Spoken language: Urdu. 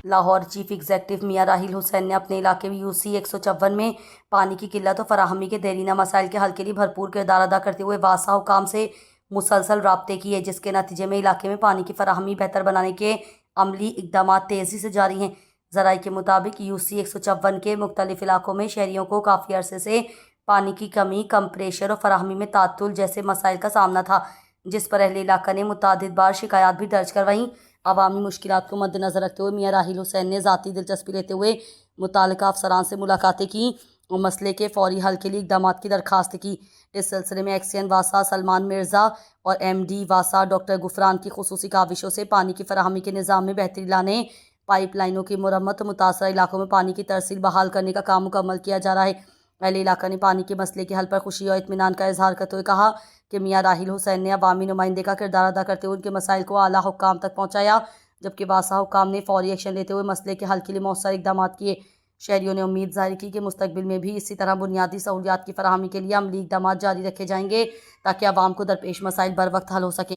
لاہور چیف ایگزیکٹو میاں راحیل حسین نے اپنے علاقے میں UC 154 میں پانی کی قلت و فراہمی کے دیرینہ مسائل کے حل کے لیے بھرپور کردار ادا کرتے ہوئے واسطہ حکام سے مسلسل رابطے کیے، جس کے نتیجے میں علاقے میں پانی کی فراہمی بہتر بنانے کے عملی اقدامات تیزی سے جاری ہیں۔ ذرائع کے مطابق UC 154 کے مختلف علاقوں میں شہریوں کو کافی عرصے سے پانی کی کمی، کم پریشر اور فراہمی میں تعطل جیسے مسائل کا سامنا تھا، جس پر اہل علاقہ نے متعدد بار شکایات بھی درج کروائیں۔ عوامی مشکلات کو مد نظر رکھتے ہوئے میاں راحیل حسین نے ذاتی دلچسپی لیتے ہوئے متعلقہ افسران سے ملاقاتیں کیں اور مسئلے کے فوری حل کے لیے اقدامات کی درخواست کی۔ اس سلسلے میں ایکسین واسا سلمان مرزا اور MD واسا ڈاکٹر غفران کی خصوصی کاوشوں سے پانی کی فراہمی کے نظام میں بہتری لانے، پائپ لائنوں کی مرمت اور متاثرہ علاقوں میں پانی کی ترسیل بحال کرنے کا کام مکمل کیا جا رہا ہے۔ اہل علاقہ نے پانی کے مسئلے کے حل پر خوشی اور اطمینان کا اظہار کرتے ہوئے کہا کہ میاں راحیل حسین نے عوامی نمائندے کا کردار ادا کرتے ہوئے ان کے مسائل کو اعلیٰ حکام تک پہنچایا، جبکہ واسا حکام نے فوری ایکشن لیتے ہوئے مسئلے کے حل کے لیے مؤثر اقدامات کیے۔ شہریوں نے امید ظاہر کی کہ مستقبل میں بھی اسی طرح بنیادی سہولیات کی فراہمی کے لیے عملی اقدامات جاری رکھے جائیں گے تاکہ عوام کو درپیش مسائل بر وقت حل ہو سکیں۔